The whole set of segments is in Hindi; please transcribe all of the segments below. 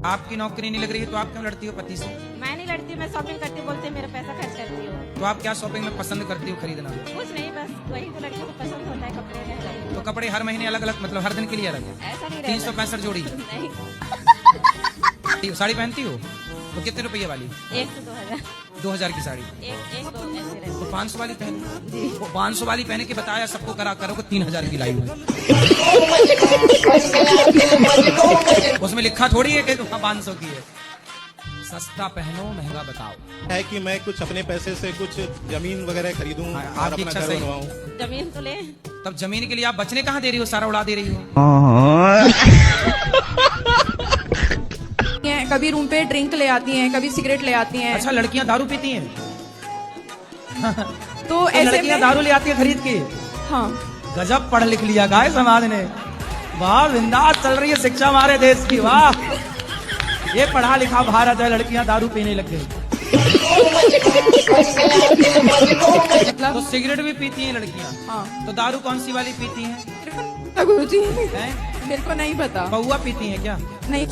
आपकी नौकरी नहीं लग रही है तो आप क्यों लड़ती हो पति से? मैं नहीं लड़ती, मैं शॉपिंग करती हूँ, बोलते हैं मेरा पैसा खर्च करती हूँ। तो आप क्या शॉपिंग में पसंद करती हो खरीदना? कुछ नहीं, बस वही तो लड़कियों को पसंद होता है, कपड़े वगैरह। तो कपड़े हर महीने अलग अलग, मतलब हर दिन के लिए अलग? ऐसा नहीं रहता। 365 जोड़ी? नहीं। साड़ी पहनती हो तो कितने रुपये वाली? 1 से 2000। 2000 की साड़ी? एक 2 ऐसे रहते। तो 500 वाली पहन। वो 500 वाली पहने के बताया सबको करा करो को 3000 की लाई हुई। उसमें लिखा थोड़ी है कि 500 की है। सस्ता पहनो महंगा बताओ। है कि मैं कुछ अपने पैसे से कुछ जमीन वगैरह खरीदूं और आपकी अपना इच्छा घर सही। बनवाऊं। जमीन तो ले। तब जमीन के लिए आप बचने कहाँ दे रही हो? सारा उड़ा दे रही हो। कभी रूम पे ड्रिंक ले आती हैं, कभी सिगरेट ले आती हैं। अच्छा, लड़कियां दारू पीती हैं? तो ऐसे लड़कियां में दारू ले आती है खरीद के? हाँ, गजब पढ़ लिख लिया गाय समाज ने। वाह, बिंदास चल रही है शिक्षा हमारे देश की। वाह, ये पढ़ा लिखा भारत है, लड़कियां दारू पीने लग गई। मतलब तो सिगरेट भी पीती हैं लड़कियां? हाँ। तो दारू कौन सी वाली पीती हैं? गुरुजी हैं? मेरे को नहीं पता। पौआ पीती हैं क्या? नहीं।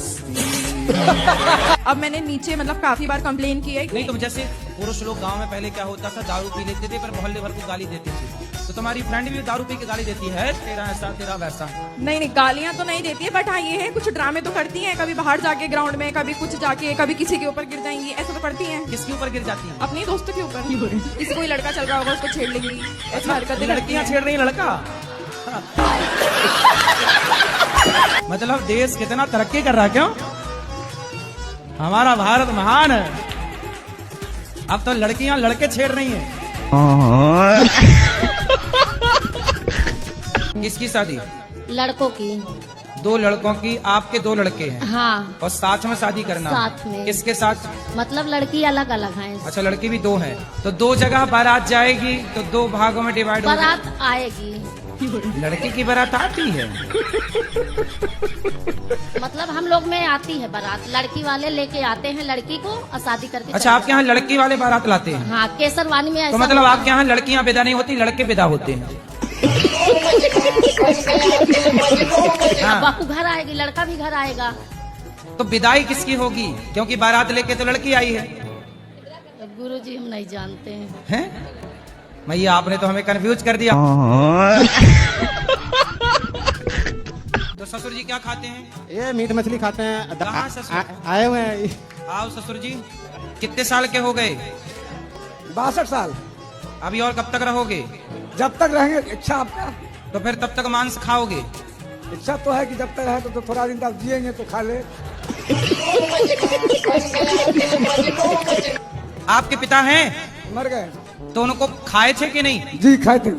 अब मैंने नीचे मतलब काफी बार कंप्लेन की है। नहीं, तो जैसे पुरुष लोग गांव में पहले क्या होता था, दारू पी लेते थे पर मोहल्ले भर को गाली देते थे। तो तुम्हारी फ्रेंड भी दारू पी के गाली देती है, तेरा ऐसा तेरा वैसा? नहीं, गालियां तो नहीं देती है, बट हाँ ये है कुछ ड्रामे तो करती हैं। कभी बाहर जाके ग्राउंड में, कभी कुछ जाके, कभी किसी के ऊपर गिर जाएंगी, ऐसा तो करती हैं। किसके ऊपर गिर जाती हैं? अपने दोस्तों के ऊपर। किसी कोई लड़का चल रहा होगा उसको छेड़ लेंगी, ऐसी हरकतें लड़कियां छेड़ रही हैं लड़का? मतलब देश कितना तरक्की कर रहा है, क्यों? हमारा भारत महान है। अब तो लड़कियां लड़के छेड़ रही हैं। किसकी शादी? लड़कों की। 2 लड़कों की। आपके 2 लड़के हैं? हाँ, और साथ में शादी करना? साथ में। किसके साथ? मतलब लड़की अलग अलग है। अच्छा, लड़की भी 2 है। तो 2 जगह बारात जाएगी तो 2 भागों में डिवाइड होगी। बारात आएगी। लड़की की बारात आती है? मतलब हम लोग में आती है बारात, लड़की वाले लेके आते हैं लड़की को और शादी करके। अच्छा, आपके यहाँ लड़की वाले बारात लाते हैं? हाँ, केसरवानी में ऐसा तो मतलब होता आपके यहाँ लड़कियाँ विदा नहीं होती, लड़के विदा होते हैं? हाँ। बापू घर आएगी, लड़का भी घर आएगा। तो विदाई किसकी होगी? क्योंकि बारात लेके तो लड़की आई है। गुरुजी हम नहीं जानते हैं। हैं? भैया आपने तो हमें कंफ्यूज कर दिया। तो ससुर जी क्या खाते हैं? ये मीट मछली खाते हैं। कहाँ ससुर? आए हुए हैं। आओ ससुर जी। कितने साल के हो गए? 62 साल। अभी और कब तक रहोगे? जब तक रहेंगे। इच्छा आपका? तो फिर तब तक मांस खाओगे? इच्छा तो है कि जब तक है तो थोड़ा दिन तक जिएंगे तो खा ले। आपके पिता हैं? मर गए। तो उनको खाए थे कि नहीं? जी खाए थे।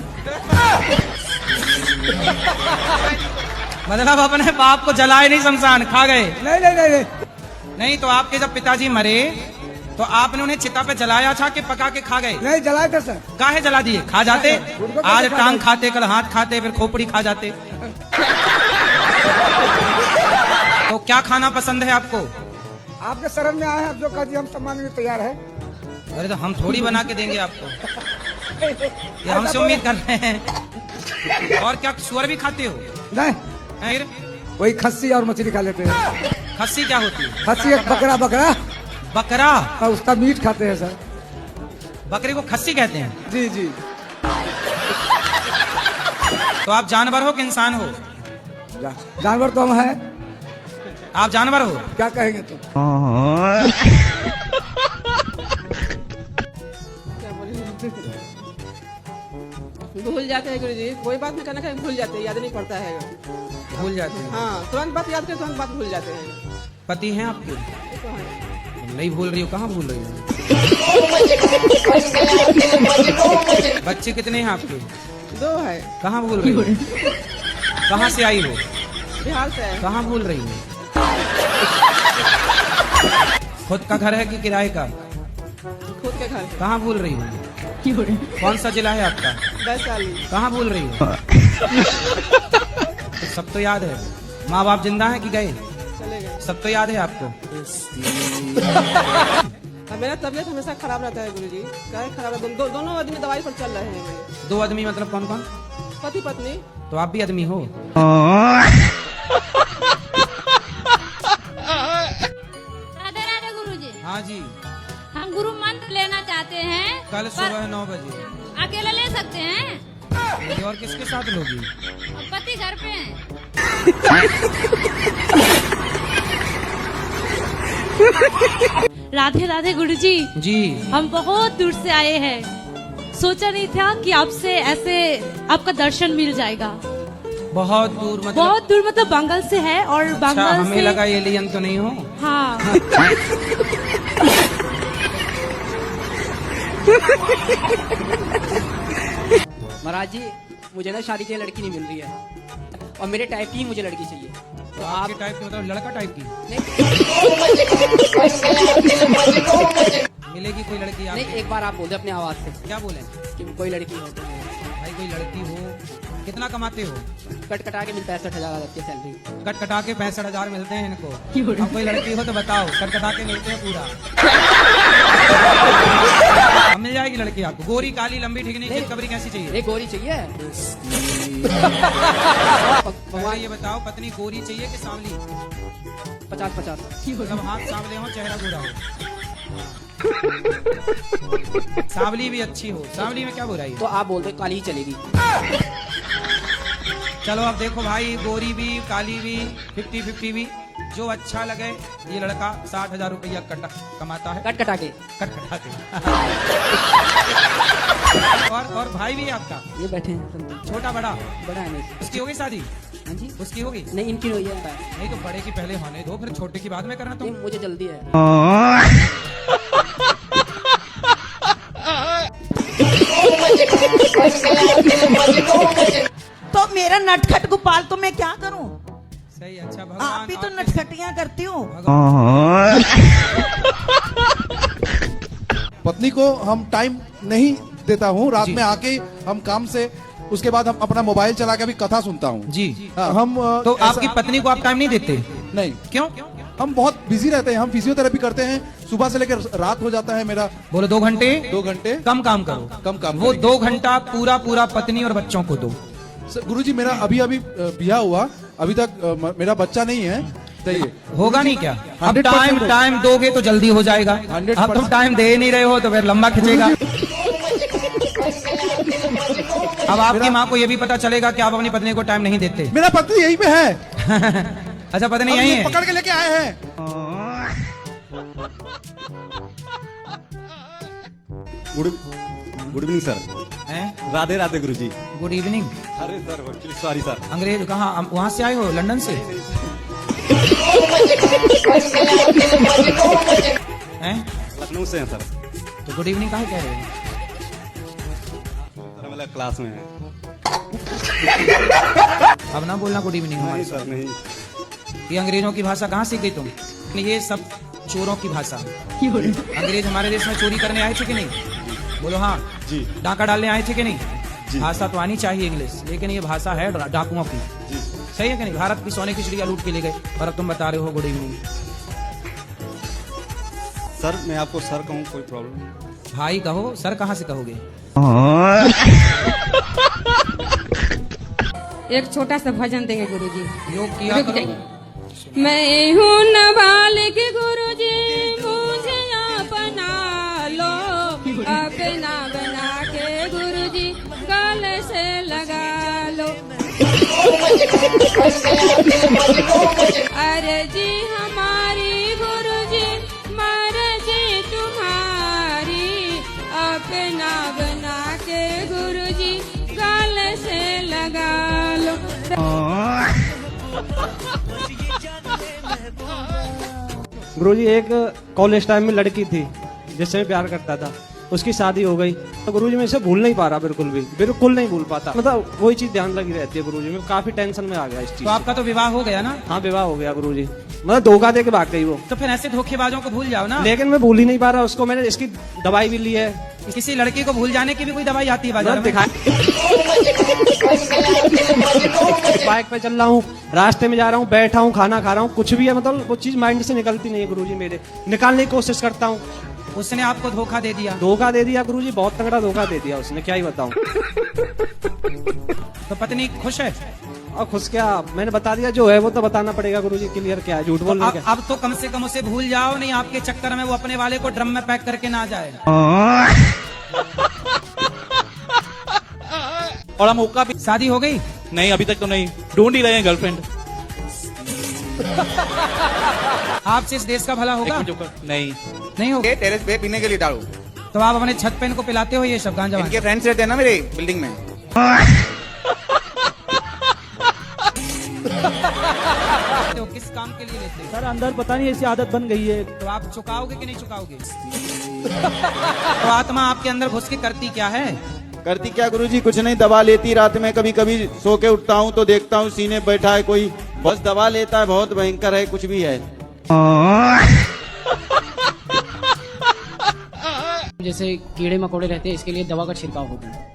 मतलब अपने बाप को जलाए नहीं, शमशान खा गए? नहीं नहीं नहीं नहीं। नहीं, तो आपके जब पिताजी मरे तो आपने उन्हें चिता पे जलाया था कि पका के खा गए? नहीं जलाए थे सर। काहे जला दिए? खा जाते? उनको आज कैसे टांग खा खाते, कल हाथ खाते, फिर खोपड़ी खा जाते। तो क्या खाना पसंद है आपको? आपके शरण में आए हैं, अब जो कह दिए हम सम्मानने में तैयार है। अरे तो हम थोड़ी बना के देंगे आपको, ये हमसे उम्मीद कर रहे हैं। और क्या सुअर भी खाते हो? नहीं, फिर वही खस्सी और मछली खा लेते हैं। खस्सी क्या होती है? खस्सी एक बकरा बकरा? और उसका मीट खाते हैं सर। बकरे को खस्सी कहते हैं? जी जी। तो आप जानवर हो कि इंसान हो? जानवर तो हम हैं। आप जानवर हो? क्या कहेंगे तो? भूल जाते हैं गुरुजी, कोई बात नहीं करना, भूल जाते हैं, याद नहीं पड़ता है। भूल जाते हैं? हाँ, तुरंत बात याद करते, तुरंत बात भूल जाते हैं। पति हैं आपके? नहीं भूल रही हो? कहाँ भूल रही हो? बच्चे कितने हैं आपके? 2 है। कहाँ भूल रही हो? कहाँ से आई हो? बिहार से है। कहाँ भूल रही हो? खुद का घर है कि किराए का? खुद के घर। कहाँ भूल रही हो? कौन सा जिला है आपका? वैशाली। कहाँ भूल रही हो? सब तो याद है। माँ बाप जिंदा है कि गए? चले गए। सब तो याद है आपको? मेरा तबीयत हमेशा खराब रहता है गुरुजी। क्या खराब है? दोनों आदमी दवाई पर चल रहे हैं मेरे। 2 आदमी मतलब कौन कौन? पति पत्नी। तो आप भी आदमी हो? साथ लोगी? पति घर पे हैं। राधे राधे गुरुजी, जी हम बहुत दूर से आए हैं। सोचा नहीं था कि आपसे ऐसे आपका दर्शन मिल जाएगा। बहुत दूर मतलब? बहुत दूर मतलब बंगाल से है और अच्छा, बंगाल हमें से लगा एलियन तो नहीं हो। हाँ। महाराज जी, मुझे ना शादी के लिए लड़की नहीं मिल रही है और मेरे टाइप की ही मुझे लड़की चाहिए। तो आपके टाइप की मतलब लड़का टाइप की मिलेगी कोई लड़की नहीं, आपको? एक बार आप बोल दे अपनी आवाज से क्या बोले? कि कोई लड़की हो तो भाई कोई लड़की हो, कितना कमाते हो? कट कटा के मिल 65,000 आती है सैलरी। कट कटा के 65,000 मिलते हैं इनको। अब कोई लड़की हो तो बताओ, कट कटा के मिलते हैं पूरा। अब मिल जाएगी लड़की आपको? गोरी, काली, लंबी, ठिकनी, चितकबरी कैसी चाहिए? एक गोरी चाहिए। पहले ये बताओ, पत्नी गोरी चाहिए कि सांवली? 50-50। मतलब हाथ सांवले हो, चेहरा गोरा हो। सांवली भी अच्छी हो। सांवली में क्या बुराई तो है? आप बोलते काली ही चलेगी। चलो अब देखो भाई, गोरी भी काली भी 50-50 भी, जो अच्छा लगे। ये लड़का 60,000 रुपया कमाता है कट कटा के। कट कटा के। और भाई भी है आपका? ये बैठे हैं छोटा बड़ा? बड़ा है मेरे से। उसकी होगी शादी? हाँ जी। उसकी होगी? नहीं, इनकी हुई है। नहीं तो बड़े की पहले होने दो, फिर छोटे की बाद में करना तुम। नहीं, मुझे जल्दी है। तो मेरा नटखट गोपाल तो मैं क्या करूं? सही, अच्छा भगवान। आप भी तो नटखटियां करती हो। पत्नी को हम टाइम नहीं देता हूँ, रात में आके हम काम से, उसके बाद हम अपना मोबाइल चला के भी कथा सुनता हूँ जी। हम तो आपकी पत्नी को आप टाइम नहीं देते? नहीं। क्यों? हम बहुत बिजी रहते हैं, हम फिजियोथेरेपी करते हैं, सुबह से लेकर रात हो जाता है मेरा। बोलो 2 घंटे? 2 घंटे कम काम करो। कम काम वो 2 घंटा पूरा पत्नी और बच्चों को दो। गुरुजी, मेरा अभी ब्याह हुआ, अभी तक मेरा बच्चा नहीं है। चाहिए होगा नहीं क्या? अब 100% टाइम दोगे तो जल्दी हो जाएगा। 100% अब तुम टाइम दे नहीं रहे हो तो फिर लंबा खिंचेगा। अब आपकी माँ को ये भी पता चलेगा कि आप अपनी पत्नी को टाइम नहीं देते। मेरा पत्नी यही पे है। अच्छा, पत्नी यही है? पकड़ के लेके आए हैं। Good evening sir. Radhe Radhe Guruji. Good evening. अरे सर, सॉरी सर। अंग्रेज कहाँ, वहाँ से आए हो? लंदन से? लखनऊ से हैं सर। तो गुड इवनिंग काहे कह रहे हो? सर हमारा क्लास में है। अब ना बोलना गुड इवनिंग हमारे नहीं सर, नहीं। ये अंग्रेजों की भाषा कहाँ सीख गई तुम? ये सब चोरों की भाषा। अंग्रेज हमारे देश में चोरी करने आए थे कि नहीं? बोलो हाँ जी। डाका डालने आए थे कि नहीं? जी। भाषा तो आनी चाहिए इंग्लिश, लेकिन ये भाषा है डाकुओं की। जी। सही है कि नहीं? भारत की सोने की चिड़िया लूट के ले गए और अब तुम बता रहे हो गुड इवनिंग। सर मैं आपको सर कहूँ, कोई प्रॉब्लम? भाई कहो, सर कहाँ से कहोगे? एक छोटा सा भजन देंगे गुरुजी। योग किया करो। मैं हूँ नाबालिग गुरुजी, मुझे अपना लो, अपना बना के गुरुजी गल से लगा लो। अरे जी हमारी गुरुजी, मर्जी तुम्हारी, अपना बना के गुरुजी गल से लगा लो। गुरुजी, एक कॉलेज टाइम में लड़की थी जिससे मैं प्यार करता था, उसकी शादी हो गई। तो गुरुजी मैं इसे भूल नहीं पा रहा, बिल्कुल नहीं भूल पाता। मतलब वही चीज ध्यान लगी रहती है गुरुजी, मैं काफी टेंशन में आ गया इस चीज। तो आपका तो विवाह हो गया ना? हाँ, विवाह हो गया गुरुजी। मतलब धोखा दे के भाग गई वो। तो फिर ऐसे धोखेबाजों को भूल जाओ ना। लेकिन मैं भूल ही नहीं पा रहा उसको। मैंने इसकी दवाई भी ली है। किसी लड़की को भूल जाने की भी कोई दवाई आती है बाजार में? बाइक पे चल रहा हूँ, रास्ते में जा रहा हूँ, बैठा हूँ, खाना खा रहा हूँ, कुछ भी है, मतलब वो चीज माइंड से निकलती नहीं है गुरुजी मेरे। निकालने की कोशिश करता हूँ। उसने आपको धोखा दे दिया? धोखा दे दिया गुरुजी, बहुत तगड़ा धोखा दे दिया उसने, क्या ही बताऊं। तो पत्नी खुश है? और खुश क्या, मैंने बता दिया जो है वो तो बताना पड़ेगा गुरुजी, क्लियर क्या है, झूठ बोलने क्या। अब तो कम से कम उसे भूल जाओ, नहीं आपके चक्कर में वो अपने वाले को ड्रम में पैक करके ना जाए। थोड़ा मौका भी। शादी हो गई? नहीं अभी तक तो नहीं, ढूंढ ही रहे हैं गर्लफ्रेंड। आपसे इस देश का भला होगा? नहीं नहीं होगा। टेरेस पे पीने के लिए डालो तो आप अपने छत पे इनको पिलाते हो ये सब गांजा? इनके फ्रेंड्स रहते हैं ना मेरे बिल्डिंग में। तो किस काम के लिए लेते हो? सर अंदर पता नहीं ऐसी आदत बन गई है। तो आप चुकाओगे कि नहीं चुकाओगे? तो आत्मा आपके अंदर घुस के करती क्या है? करती क्या गुरुजी? कुछ नहीं, दबा लेती रात में। कभी कभी सो के उठता हूँ तो देखता हूँ सीने बैठा है कोई, बस दबा लेता है। बहुत भयंकर है, कुछ भी है। जैसे कीड़े मकोड़े रहते हैं, इसके लिए दवा का छिड़काव होता है।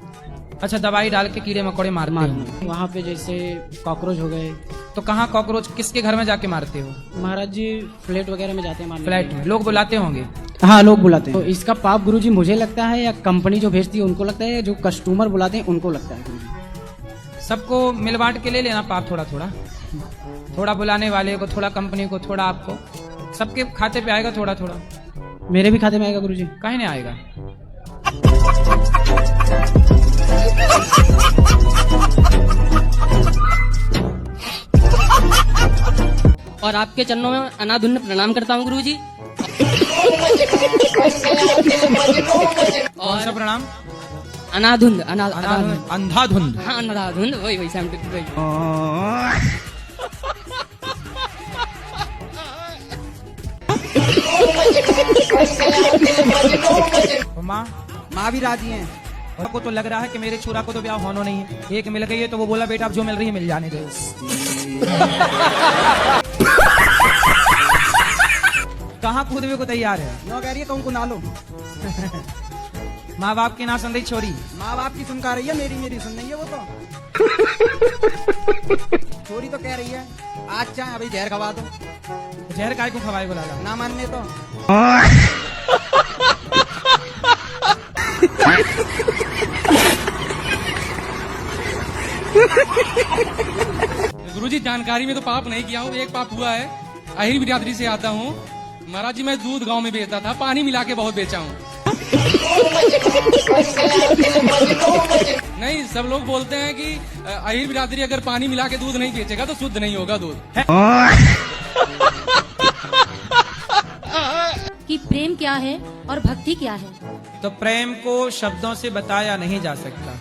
अच्छा, दवाई डाल के कीड़े मकोड़े मारते हो? वहाँ पे जैसे कॉकरोच हो गए। तो कहाँ कॉकरोच, किसके घर में जाके मारते हो? महाराज जी फ्लैट वगैरह में जाते हैं मारने। फ्लैट में लोग बुलाते होंगे? हाँ, लोग बुलाते हैं। तो इसका पाप गुरुजी मुझे लगता है या कंपनी जो भेजती है उनको लगता है, या जो कस्टमर बुलाते हैं उनको लगता है गुरुजी? सबको मिल बांट के ले लेना पाप, थोड़ा थोड़ा। थोड़ा बुलाने वाले को, थोड़ा कंपनी को, थोड़ा आपको। सबके खाते पे आएगा थोड़ा थोड़ा। मेरे भी खाते में आएगा गुरुजी? काहे नहीं आएगा? और आपके चरणों में अनाधुन प्रणाम करता हूँ गुरुजी। कौन सा प्रणाम? अनाधुंध। अंधाधुंध? हाँ, अंधाधुंध, वही वही सेम वही। माँ भी राजी हैं? को तो लग रहा है कि मेरे छोरा को तो ब्याह होना नहीं है। एक मिल गई है तो वो बोला बेटा अब जो मिल रही है मिल जाने दो। कहाँ कूदने को तैयार है? नो कह रही है कहूँ को ना लो। माँ बाप की ना सुन रही छोरी? माँ बाप की सुन का रही है, मेरी सुन नहीं है वो तो। छोरी तो कह रही है आज चाहे अभी जहर खवा दो। जहर काय को खवाए बोला ना मानने तो। गुरुजी जानकारी में तो पाप नहीं किया हूँ, एक पाप हुआ है। अहिर बिरादरी से आता हूँ महाराज जी। मैं दूध गांव में बेचता था, पानी मिला के बहुत बेचा हूँ। नहीं, सब लोग बोलते हैं कि अहिर बिरादरी अगर पानी मिला के दूध नहीं बेचेगा तो शुद्ध नहीं होगा दूध। कि प्रेम क्या है और भक्ति क्या है? तो प्रेम को शब्दों से बताया नहीं जा सकता।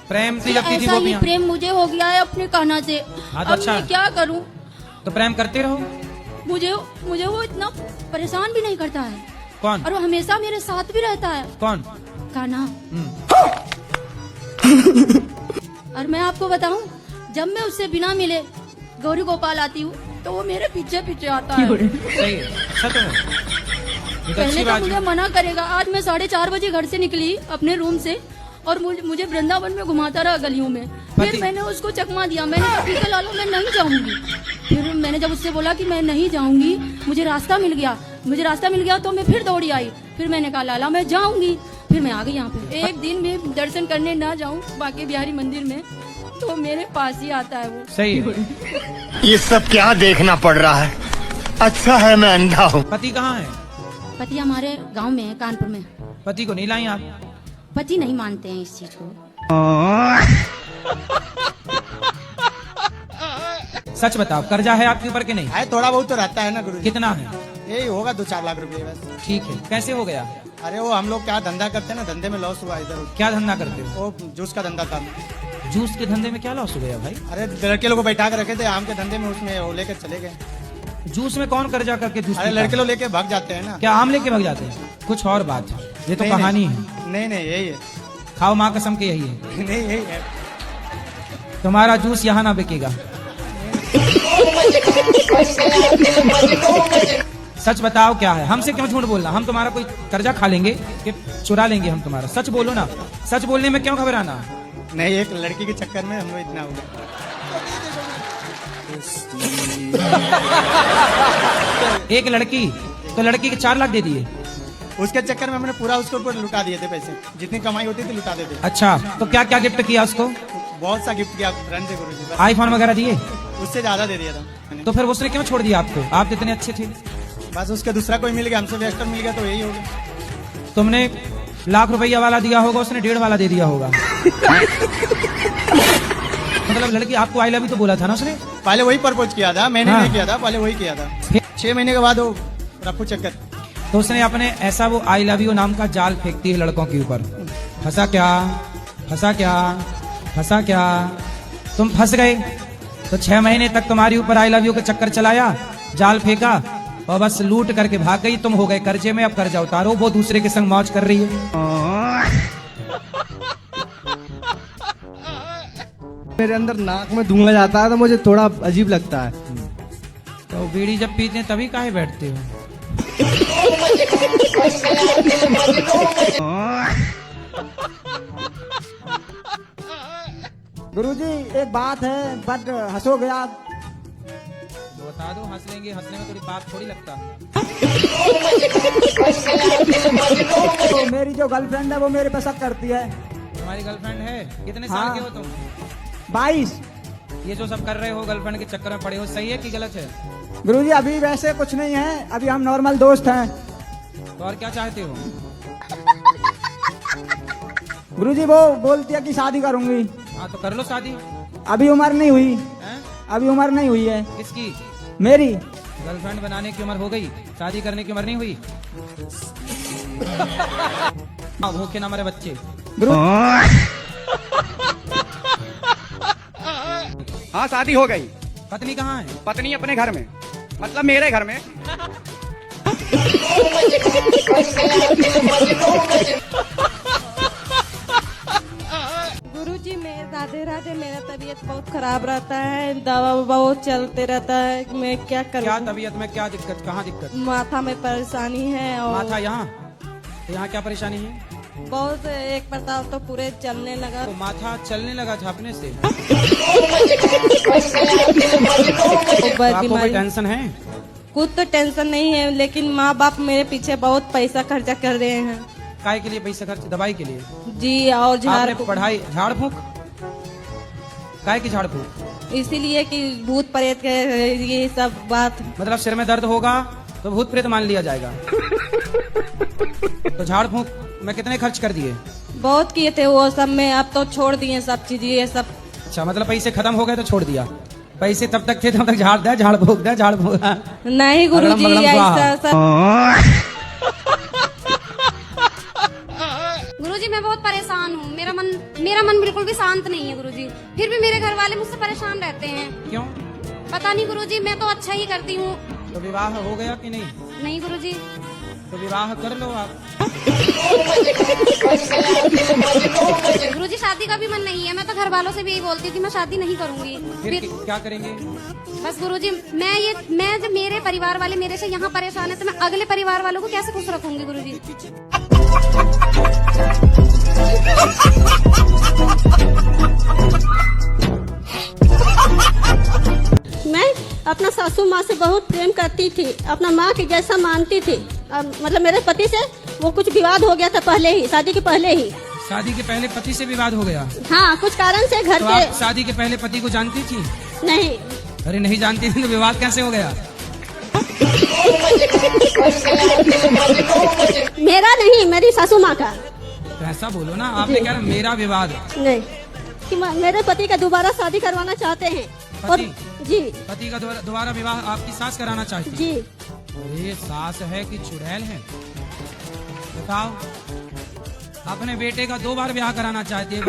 प्रेम से जब ऐसा ही प्रेम मुझे हो गया है अपने कान्हा से। अब अच्छा, मैं क्या करूं? तो प्रेम करते रहो। मुझे वो इतना परेशान भी नहीं करता है। कौन? और वो हमेशा मेरे साथ भी रहता है। कौन? कान्हा। और मैं आपको बताऊं, जब मैं उससे बिना मिले गौरी गोपाल आती हूँ तो वो मेरे पीछे पीछे आता है। सही है, अच्छा तो पहले तो मुझे मना करेगा। आज मैं 4:30 बजे घर से निकली अपने रूम से और मुझे वृंदावन में घुमाता रहा गलियों में। फिर मैंने उसको चकमा दिया। मैंने कहा ठीक है लालो, मैं नहीं जाऊंगी। फिर मैंने जब उससे बोला कि मैं नहीं जाऊंगी, मुझे रास्ता मिल गया तो मैं फिर दौड़ी आई। फिर मैंने कहा लाला मैं जाऊंगी। फिर मैं आ गई यहाँ पे। एक दिन भी दर्शन करने ना जाऊं बांके बिहारी मंदिर में तो मेरे पास ही आता है वो। सही है। ये सब क्या देखना पड़ रहा है? अच्छा है मैं अंधा हूँ। पति कहाँ है? पति हमारे गांव में है, कानपुर में। पति को नहीं लाई आप? पति नहीं मानते हैं इस चीज को। सच बताओ, कर्जा है आपके ऊपर कि नहीं? है, थोड़ा बहुत तो रहता है ना गुरु। कितना है? यही होगा 2-4 लाख रुपए बस। ठीक है, कैसे हो गया? अरे वो हम लोग क्या धंधा करते हैं ना, धंधे में लॉस हुआ इधर। क्या धंधा करते हो? वो जूस का धंधा था। जूस के धंधे में क्या लॉस हो गया भाई? अरे लड़के लोग को बैठा कर रखे थे आम के धंधे में, उसमें वो लेकर चले गए। जूस में कौन कर्जा करके जूस? अरे लड़के लोग लेके भाग जाते हैं ना। क्या आम लेके भाग जाते हैं? कुछ और बात है, ये तो कहानी है। नहीं यही है। खाओ माँ कसम के यही है। नहीं यही है। तुम्हारा जूस यहाँ ना बिकेगा। सच बताओ क्या है? हमसे क्यों झूठ बोलना? हम तुम्हारा कोई कर्जा खा लेंगे कि चुरा लेंगे हम तुम्हारा? सच बोलो ना। सच बोलने में क्यों घबराना? नहीं, एक लड़की के चक्कर में हम लोग इतना हो गया। एक लड़की? तो लड़की के 4 लाख दे दिए? उसके चक्कर में हमने पूरा उसके ऊपर लुटा दिए थे पैसे। जितनी कमाई होती थी लुटा देते। अच्छा, तो क्या क्या गिफ्ट किया उसको? बहुत सा गिफ्ट किया रन से गुरुजी। आईफोन वगैरह दिए? उससे ज्यादा दे दिया था। तो फिर उसने क्यों छोड़ दिया आपको? आप इतने अच्छे थे। बस उसके दूसरा कोई मिल गया, हमसे भी एक्टर मिल गया तो यही हो गया। तुमने ₹1,00,000 वाला दिया होगा, उसने 1.5 वाला दे दिया होगा। मतलब लड़की आपको आई लव यू तो बोला था ना उसने? पहले वही प्रपोज किया था, मैंने हाँ। नहीं किया था, पहले वही किया था। 6 महीने के बाद वो रफू चक्कर। तो उसने अपने ऐसा वो आई लव यू नाम का जाल फेंकती है लड़कों के ऊपर। फंसा क्या, फंसा क्या, फंसा क्या, तुम फंस गए। तो 6 महीने तक तुम्हारे ऊपर आई लव यू का चक्कर चलाया, जाल फेंका और बस लूट करके भाग गई। तुम हो गए कर्जे में, अब कर्जा उतारो। वो दूसरे के संग मौज कर रही है। मेरे अंदर नाक में धुआं जाता है तो मुझे थोड़ा अजीब लगता है। तो बीड़ी जब पीते हैं तभी काहे बैठते हो? गुरुजी एक बात है, बट हंसोगे आप। बता दो, हंस लेंगे। हंसने में कोई बात थोड़ी लगता। तो मेरी जो गर्लफ्रेंड है वो मेरे पे शक करती है। तुम्हारी गर्लफ्रेंड है? कितने साल हाँ। के हो तुम? 22। ये जो सब कर रहे हो, गर्लफ्रेंड के चक्कर में पड़े हो, सही है कि गलत है? गुरुजी अभी वैसे कुछ नहीं है, अभी हम नॉर्मल दोस्त हैं। तो और क्या चाहते हो? गुरुजी वो बोलती है कि शादी करूंगी। हाँ तो कर लो शादी। अभी उम्र नहीं हुई। हैं? अभी उम्र नहीं हुई है। किसकी? मेरी। गर्लफ्रेंड बनाने की उम्र हो गई, शादी करने की उम्र नहीं हुई। भूखे ना मरे बच्चे। हाँ शादी हो गई। पत्नी कहाँ है? पत्नी अपने घर में, मतलब मेरे घर में। गुरुजी मैं राधे राधे, मेरा तबीयत बहुत खराब रहता है, दवा बहुत चलते रहता है, मैं क्या करूँ? क्या तबीयत में क्या दिक्कत, कहाँ दिक्कत? माथा में परेशानी है और माथा यहाँ? तो यहाँ क्या परेशानी है? बहुत एक बताओ तो पूरे चलने लगा। तो माथा चलने लगा था अपने से? तो आपको कोई टेंशन है? कुछ तो टेंशन नहीं है, लेकिन माँ बाप मेरे पीछे बहुत पैसा खर्चा कर रहे हैं। काय के लिए पैसा खर्च? दवाई के लिए? जी, और झाड़ आपने पढ़ाई, झाड़ फूक? काय की झाड़ फूक? इसीलिए कि भूत प्रेत के ये सब बात। मतलब सिर में दर्द होगा तो भूत प्रेत मान लिया जाएगा। तो झाड़ फूक में कितने खर्च कर दिए? बहुत किए थे वो सब में, अब तो छोड़ दिए सब चीज ये सब। अच्छा, मतलब पैसे खत्म हो गए तो छोड़ दिया। पैसे तब तक थे तब तक झाड़ दे, झाड़ फूक दे, झाड़ फूक। नहीं गुरुजी ऐसा सब। गुरुजी मैं बहुत परेशान हूँ, मेरा मन बिल्कुल भी शांत नहीं है गुरुजी। फिर भी मेरे घर वाले मुझसे परेशान रहते हैं। क्यों? पता नहीं गुरुजी, मैं तो अच्छा ही करती हूँ। तो विवाह हो गया कि नहीं? नहीं गुरुजी। तो विवाह कर लो आप। गुरुजी शादी का भी मन नहीं है, मैं तो घर वालों से भी यही बोलती थी मैं शादी नहीं करूंगी। फिर क्या करेंगे? बस गुरुजी मैं जब मेरे परिवार वाले मेरे से यहाँ परेशान है तो मैं अगले परिवार वालों को कैसे खुश रखूंगी गुरुजी? मैं अपना सासू माँ से बहुत प्रेम करती थी, अपना माँ के जैसा मानती थी। मतलब मेरे पति से वो कुछ विवाद हो गया था पहले ही, शादी के पहले ही। शादी के पहले पति से विवाद हो गया? हाँ, कुछ कारण से घर तो के। आप शादी के पहले पति को जानती थी? नहीं। अरे नहीं जानती थी तो विवाद कैसे हो गया? मेरा नहीं, मेरी सासू माँ का। तो ऐसा बोलो ना, आपने क्या मेरा विवाद? नहीं, कि मेरे पति का दोबारा शादी करवाना चाहते हैं। और जी, पति का दोबारा विवाह आपकी सास कराना चाहती? जी। अरे सास है कि चुड़ैल है? बताओ। अपने बेटे का 2 बार ब्याह कराना चाहती है।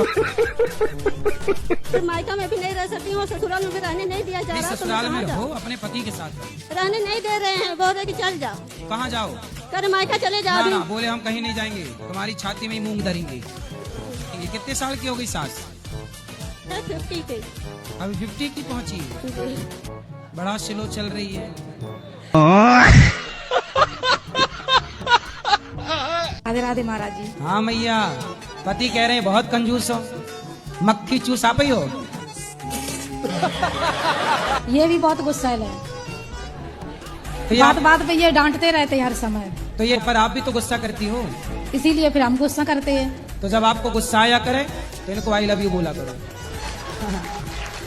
मायका में भी नहीं रह सकती हूँ, ससुराल में भी रहने नहीं दिया जा रहा। ससुराल में रहो अपने पति के साथ। रहने नहीं दे रहे हैं, बोल रहे कि चल जाओ। कहाँ जाओ? कर मायका चले जाओ। ना, बोले हम कहीं नहीं जाएंगे, तुम्हारी छाती में ही मूंग धरेंगे। ये कितने साल की हो गई सास? 50 की। अभी 50 की पहुंची? बड़ा स्लो चल रही है। राधे राधे महाराज जी। हाँ मैया, पति कह रहे हैं बहुत कंजूस हो, मक्खी चूस आप ही हो। ये भी बहुत गुस्सैल है, तो बात पे ये डांटते रहते हैं हर समय। तो ये पर आप भी तो गुस्सा करती हो, इसीलिए फिर हम गुस्सा करते हैं। तो जब आपको गुस्सा आया करे तो इनको आई लव यू बोला करो।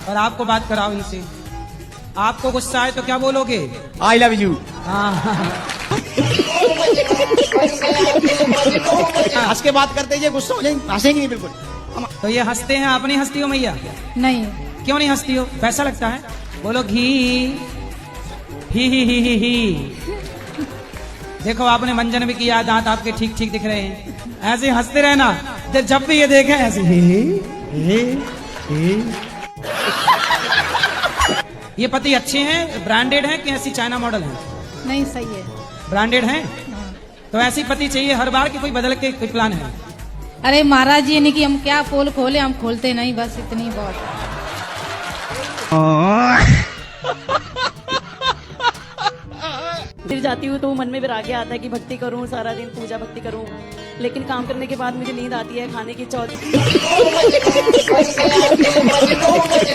और आपको बात कराओ इनसे, आपको गुस्सा आए तो क्या बोलोगे? I love you. हंस के बात करते, ये गुस्सा हो जाएंगे, हंसेंगे नहीं बिल्कुल। तो ये हंसते हैं, अपनी हंसती हो मैया? नहीं। क्यों नहीं हंसती हो? पैसा लगता है? बोलो घी ही। देखो आपने मंजन भी किया, दांत आपके ठीक ठीक दिख रहे हैं। ऐसे ही हंसते रहना, जब भी ये देखें ऐसे ही। ये पति अच्छे हैं, ब्रांडेड हैं कि ऐसी चाइना मॉडल हैं? नहीं, सही है। ब्रांडेड हैं? तो ऐसी पति चाहिए हर बार कि कोई बदल के कोई प्लान है? अरे महाराज जी, नहीं कि हम क्या पोल खोले, हम खोलते नहीं, बस इतनी बहुत। फिर जाती हूँ तो मन में विराग्य आता है कि भक्ति करूँ, सारा दिन पूजा भक्ति करूँ, लेकिन काम करने के बाद मुझे नींद आती है, खाने की चौथ।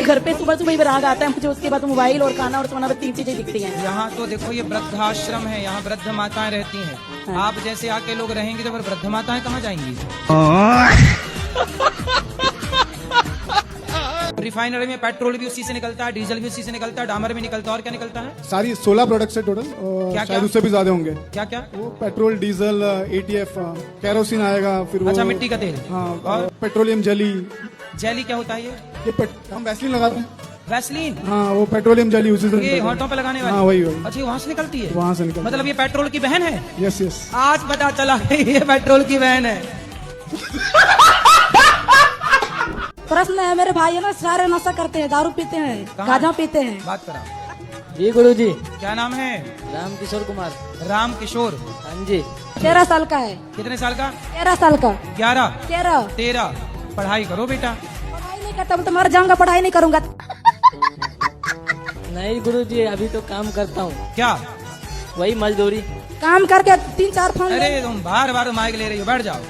घर पे सुबह सुबह विराग आता है मुझे, उसके बाद मोबाइल और खाना और सोना, बस 3 चीजें दिखती हैं। यहाँ तो देखो ये वृद्धाश्रम है, यहाँ वृद्ध माताएं रहती हैं। आप जैसे आके लोग रहेंगे तो फिर वृद्ध माताएं कहाँ जाएंगी? रिफाइनरी में पेट्रोल भी उसी से निकलता है, डीजल भी उसी से निकलता है, डामर भी निकलता है, और क्या निकलता है? सारी 16 प्रोडक्ट्स है टोटल, क्या शायद उससे भी ज्यादा होंगे। क्या क्या? वो पेट्रोल, डीजल, ATF, केरोसिन आएगा, फिर वो अच्छा, मिट्टी का तेल। हाँ, और पेट्रोलियम जेली। जेली क्या होता है ये? हम वैसलीन लगाते हैं। वैसलीन? हाँ, वो पेट्रोलियम जेली उसी से। ये होंठों पे लगाने वाली? हाँ, वही। अच्छा, वहाँ से निकलती है? वहाँ से निकलती है। मतलब ये पेट्रोल की बहन है? Yes yes. आज पता चला ये पेट्रोल की बहन है। प्रश्न है, मेरे भाई है ना, सारे नशा करते हैं, दारू पीते हैं, गांजा पीते हैं। बात करा जी गुरुजी। क्या नाम है? राम किशोर कुमार। राम किशोर? हाँ जी। 13 साल का है। कितने साल का? 13 साल का। 11? 13। पढ़ाई करो बेटा। पढ़ाई नहीं करता तो मर जाऊंगा, पढ़ाई नहीं करूंगा। नहीं गुरुजी, अभी तो काम करता हूँ। क्या? वही मजदूरी। काम करके 3-4 फोन। अरे तुम बार बार माइक ले रही हो, बैठ जाओ।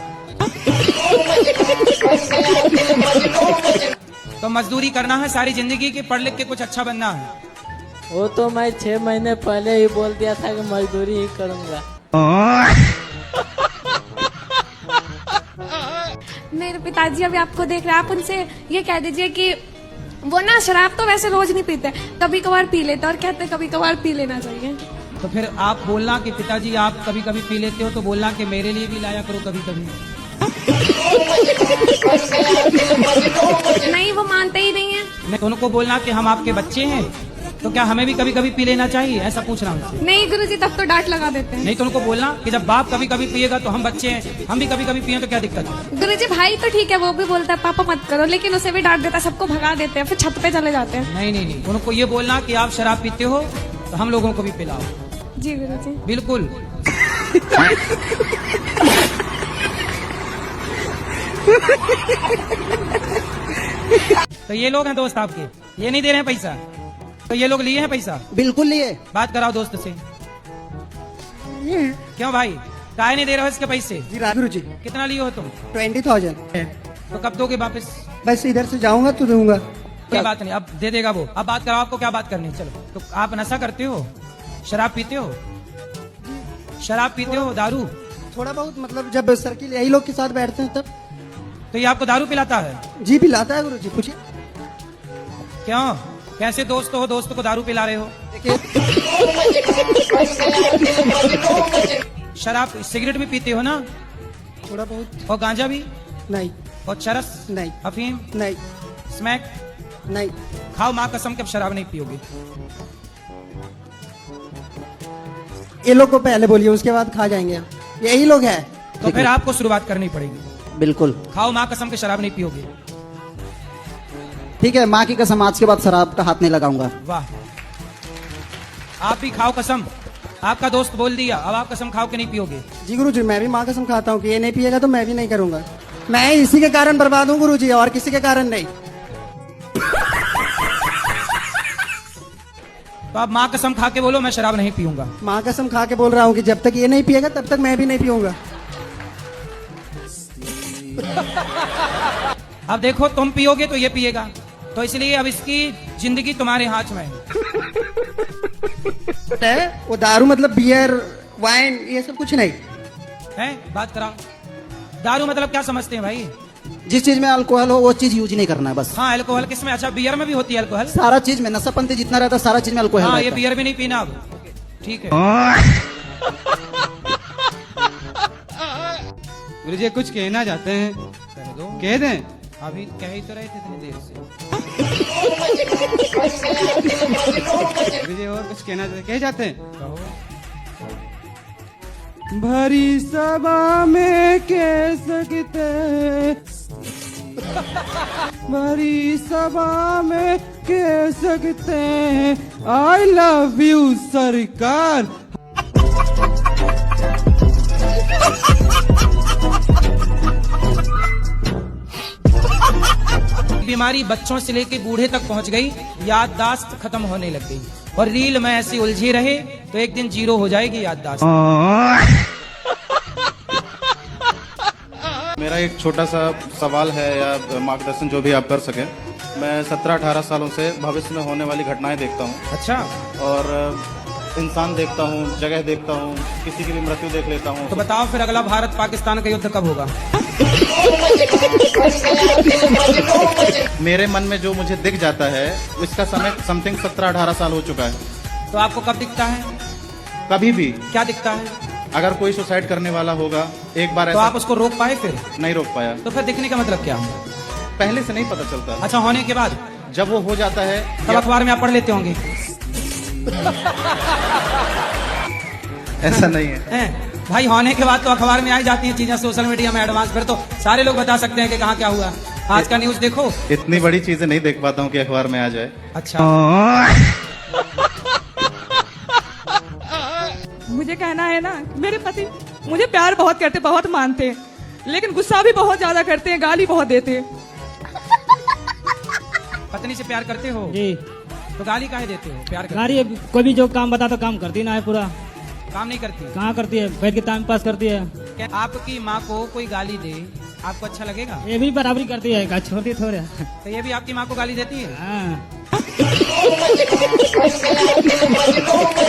तो मजदूरी करना है सारी जिंदगी की, पढ़ लिख के कुछ अच्छा बनना है? वो तो मैं 6 महीने पहले ही बोल दिया था कि मजदूरी ही करूंगा। मेरे पिताजी अभी आपको देख रहे हैं, आप उनसे ये कह दीजिए कि वो ना शराब तो वैसे रोज नहीं पीते, कभी कभार पी लेते, और कहते कभी कभार पी लेना चाहिए। तो फिर आप बोलना कि पिताजी आप कभी कभी पी लेते हो, तो बोलना कि मेरे लिए भी लाया करो कभी कभी। नहीं, वो मानते ही नहीं है। नहीं, तो उनको बोलना कि हम आपके बच्चे हैं, तो क्या हमें भी कभी कभी पी लेना चाहिए, ऐसा पूछना उनसे। नहीं गुरुजी, तब तो डांट लगा देते हैं। नहीं, तो उनको बोलना कि जब बाप कभी कभी पिएगा तो हम बच्चे हैं, हम भी कभी कभी पिए तो क्या दिक्कत है? गुरुजी, भाई तो ठीक है, वो भी बोलता है पापा मत करो, लेकिन उसे भी डांट देता है, सबको भगा देते हैं, फिर छत पे चले जाते हैं। नहीं, उनको ये बोलना कि आप शराब पीते हो तो हम लोगों को भी पिलाओ। जी गुरुजी। बिल्कुल। तो ये लोग हैं दोस्त आपके, ये नहीं दे रहे हैं पैसा, तो ये लोग लिए हैं पैसा? बिल्कुल लिए। बात कराओ दोस्त से। क्यों भाई, काहे नहीं दे रहे हो इसके पैसे? जी गुरु जी। कितना लिए हो तुम? 20,000। तो कब दोगे वापस? बस इधर से जाऊंगा तो दूंगा। कोई बात नहीं, अब दे देगा वो। अब बात कराओ, आपको क्या बात करनी है? चलो। तो आप नशा करते हो, शराब पीते हो? शराब पीते हो, दारू? थोड़ा बहुत, मतलब जब सर्किल यही लोग के साथ बैठते हैं तब। तो ये आपको दारू पिलाता है? जी पिलाता है गुरु जी, पूछिए। क्यों, कैसे दोस्त हो, दोस्त को दारू पिला रहे हो? शराब, सिगरेट भी पीते हो ना? थोड़ा बहुत। और गांजा भी? नहीं। और चरस? नहीं। अफीम? नहीं। स्मैक? नहीं। खाओ माँ कसम के अब शराब नहीं पियोगे। ये लोग को पहले बोलिए, उसके बाद खा जाएंगे। यही लोग है। तो फिर आपको शुरुआत करनी पड़ेगी। बिल्कुल। खाओ माँ कसम के शराब नहीं पियोगे। ठीक है, माँ की कसम, आज के बाद शराब का हाथ नहीं लगाऊंगा। वाह, आप भी खाओ कसम। आपका दोस्त बोल दिया, अब आप कसम खाओ कि नहीं पियोगे। जी गुरु जी, मैं भी माँ कसम खाता हूँ कि ये नहीं पिएगा तो मैं भी नहीं करूंगा। मैं इसी के कारण बर्बाद हूँ गुरु जी, और किसी के कारण नहीं। तो आप माँ कसम खा के बोलो मैं शराब नहीं पीऊंगा। माँ कसम खा के बोल रहा हूँ कि जब तक ये नहीं पिएगा तब तक मैं भी नहीं पीऊंगा। अब देखो, तुम पियोगे तो ये पिएगा, तो इसलिए अब इसकी जिंदगी तुम्हारे हाथ में है। वो दारू मतलब बियर, वाइन, ये सब कुछ नहीं है। बात कराओ, दारू मतलब क्या समझते हैं भाई? जिस चीज में अल्कोहल हो वो चीज यूज नहीं करना है बस। हाँ, अल्कोहल किसमें? अच्छा, बियर में भी होती है अल्कोहल? सारा चीज में नशापंथी जितना रहता है सारा चीज में अल्कोहल हाँ, रहता ये है। बियर भी नहीं पीना अब, ठीक है। गुरुजी कुछ कहना चाहते हैं, कह दें। अभी कह ही तो रहे थे इतनी देर से। मुझे और कुछ कहना कह जाते हैं। भरी सभा में कह सकते, भरी सभा में कह सकते हैं आई लव यू सरकार। बीमारी बच्चों से लेकर बूढ़े तक पहुंच गई, याददाश्त खत्म होने लग गई और रील में ऐसी उलझे रहे तो एक दिन जीरो हो जाएगी याददाश्त। मेरा एक छोटा सा सवाल है या मार्गदर्शन जो भी आप कर सके। मैं 17-18 सालों से भविष्य में होने वाली घटनाएं देखता हूं। अच्छा। और इंसान देखता हूं, जगह देखता हूं, किसी की भी मृत्यु देख लेता हूं। तो बताओ फिर अगला भारत पाकिस्तान का युद्ध कब होगा? मेरे मन में जो मुझे दिख जाता है इसका समय समथिंग 17-18 साल हो चुका है। तो आपको कब दिखता है? कभी भी। क्या दिखता है? अगर कोई सुसाइड करने वाला होगा एक बार तो ऐसा आप उसको रोक पाए? फिर नहीं रोक पाया। तो फिर दिखने का मतलब क्या? पहले से नहीं पता चलता। अच्छा, होने के बाद जब वो हो जाता है तब अखबार में आप पढ़ लेते होंगे। ऐसा नहीं है भाई, होने के बाद तो अखबार में आई जाती हैं चीजें, सोशल मीडिया में एडवांस। फिर तो सारे लोग बता सकते हैं कि कहाँ क्या हुआ। आज का न्यूज देखो। इतनी बड़ी चीजें नहीं देख पाता हूँ कि अखबार में आ जाए। अच्छा। मुझे कहना है ना, मेरे पति मुझे प्यार बहुत करते, बहुत मानते, लेकिन गुस्सा भी बहुत ज्यादा करते हैं, गाली बहुत देते हैं। पत्नी से प्यार करते हो? जी। तो गाली काहे देते हो? प्यार करते गाली कोई भी जो काम बता तो काम करती ना है, पूरा काम नहीं करती। कहाँ करती है? बैठ के टाइम पास करती है। क्या आपकी माँ को कोई गाली दे आपको अच्छा लगेगा? ये भी बराबरी करती है, छोटी थोड़े। तो ये भी आपकी माँ को गाली देती है?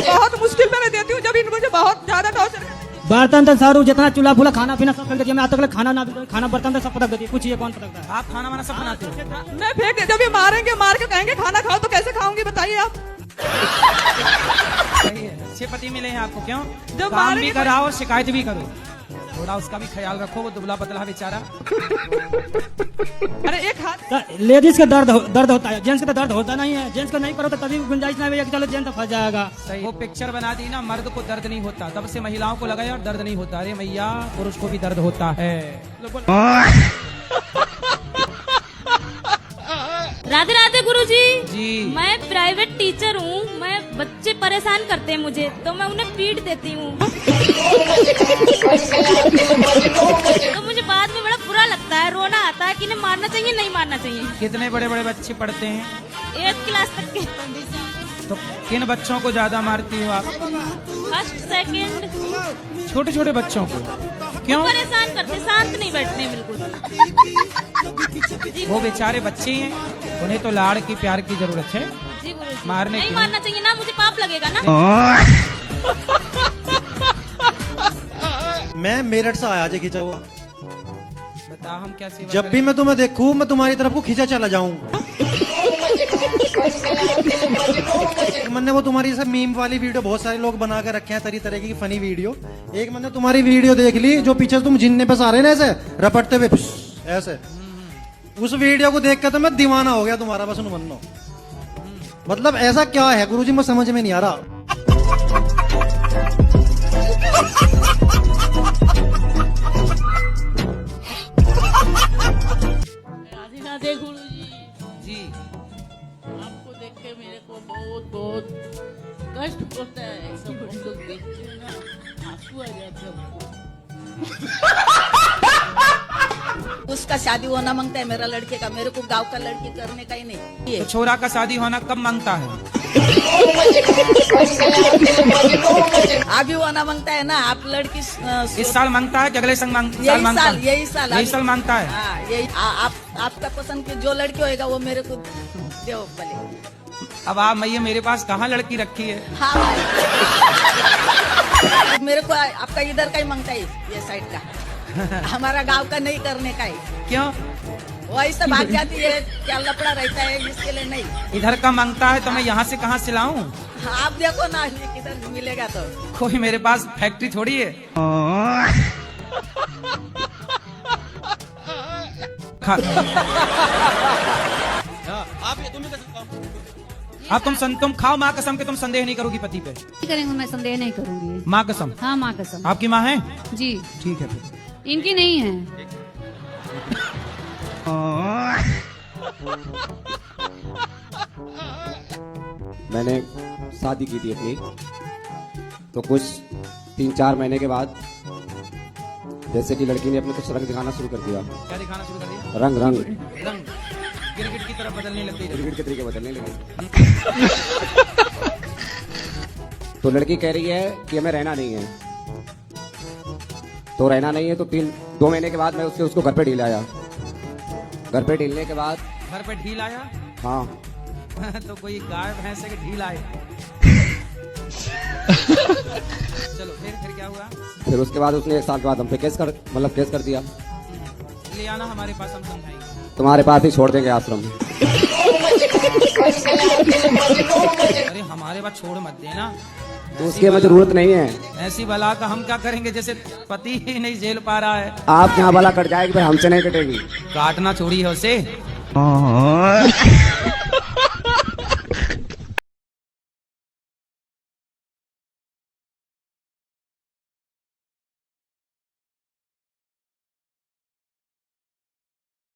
बहुत मुश्किल में मैं देती हूँ जब इन मुझे बहुत ज्यादा टॉर्चर। बर्तन तो सारू जितना चूल्हा फूला खाना पीना सब फेंक देती है। मैं आज तक खाना ना खाना बर्तन तो सब पटक देती है। पूछिए कौन पटकता है? आप खाना वाना सब बनाते हो? मैं फेंक दे, जब ये मारेंगे, मार के कहेंगे खाना खाओ तो कैसे खाऊंगी बताइए आप। अच्छे पति मिले हैं आपको। क्यों? जब काम भी कराओ और शिकायत भी करो। थोड़ा उसका भी ख्याल रखो, वो दुबला पतला बेचारा। अरे एक हाथ लेडीज का दर्द होता है, जेंट्स का दर्द होता नहीं है। जेंट्स का नहीं करो तो तभी गुंजाइश नहीं है, चलो जेंट्स तो फंस जाएगा। सही। वो पिक्चर बना दी ना, मर्द को दर्द नहीं होता, तब से महिलाओं को लगा यार दर्द नहीं होता। अरे मैया, पुरुष को भी दर्द होता है। राधे राधे गुरुजी। जी। मैं प्राइवेट टीचर हूँ। मैं बच्चे परेशान करते हैं मुझे, तो मैं उन्हें पीट देती हूँ। तो मुझे बाद में बड़ा बुरा लगता है, रोना आता है कि इन्हें मारना चाहिए नहीं मारना चाहिए। कितने बड़े बड़े बच्चे पढ़ते हैं? 8th क्लास तक के। तो किन बच्चों को ज्यादा मारती हो आप? First second. छोटे छोटे बच्चों को क्यों? परेशान करते, शांत नहीं बैठते बिल्कुल। वो बेचारे बच्चे हैं, उन्हें तो लाड़ की प्यार की जरूरत है। जी गुरुजी। मारने नहीं की मारना चाहिए ना, मुझे पाप लगेगा ना। मैं मेरठ से आया आज खींचा हुआ। बता हम क्या सेवा जब भी मैं तुम्हें देखूं मैं तुम्हारी तरफ को खींचा चला जाऊं। मैंने वो तुम्हारी सब मीम वाली वीडियो बहुत सारे लोग बना के रखे हैं, तरह तरह की फनी वीडियो। एक मैंने तुम्हारी वीडियो देख ली जो पीछे तुम जिन्ने पे सारे ना ऐसे रपटते हुए ऐसे, उस वीडियो को देख कर तो मैं दीवाना हो गया तुम्हारा। बस मनो मतलब ऐसा क्या है गुरुजी, मैं समझ में नहीं आ रहा। राधे गुरुजी जी, आपको देख के मेरे को बहुत बहुत कष्ट होता है। सब हम लोग देखते हैं ना, आंसू आ जाते हैं हमको। उसका शादी होना मांगता है मेरा लड़के का, मेरे को गांव का लड़की करने का ही नहीं। तो छोरा का शादी होना कब मांगता है? अभी होना मांगता है ना। आप लड़की इस साल मांगता है कि अगले साल मांगता यही है? साल यही साल मांगता है। हाँ, यही आपका पसंद की जो लड़की होएगा वो मेरे को दो भले। अब आप मैया मेरे पास कहाँ लड़की रखी है? हाँ मेरे को आपका इधर का ही मांगता है, ये साइड का। हमारा गांव का नहीं करने का है। क्यों? वो ऐसा भाग जाती है, क्या लफड़ा रहता है, इसके लिए नहीं। इधर का मांगता है तो मैं यहाँ से कहाँ से लाऊं? आप देखो ना किधर मिलेगा तो। कोई मेरे पास फैक्ट्री थोड़ी है। आप ये तुम अब तुम खाओ माँ कसम के तुम संदेह नहीं करोगी पति पे। करेंगे, मैं संदेह नहीं करूंगी। माँ कसम? हाँ माँ कसम। आपकी माँ है? जी ठीक है फिर। इनकी नहीं है। मैंने शादी की थी अपनी, तो कुछ 3-4 महीने के बाद जैसे कि लड़की ने अपने कुछ रंग दिखाना शुरू कर दिया। क्या दिखाना शुरू कर दिया? रंग रंग रंग गिरगिट की तरफ बदलने लग गई। गिरगिट के तरीके बदलने लगे। तो लड़की कह रही है कि हमें रहना नहीं है, तो रहना नहीं है तो 2 महीने के बाद मैं उसको घर पे ढील आया। घर पे ढीलने के बाद घर पे ढील आया? हाँ। तो कोई गाय भैंस के ढील आए। चलो फिर क्या हुआ? फिर उसके बाद उसने 1 साल के बाद हमसे केस कर दिया। ले आना हमारे पास, हम समझाएंगे। तुम्हारे पास ही छोड़ देंगे आश्रम में। अरे हमारे पास छोड़ मत देना, तो उसकी हमें जरूरत नहीं है। ऐसी बला का हम क्या करेंगे, जैसे पति ही नहीं झेल पा रहा है। आप यहाँ बला कट जाएगी, भाई हमसे नहीं कटेगी। काटना छोड़ी है उसे।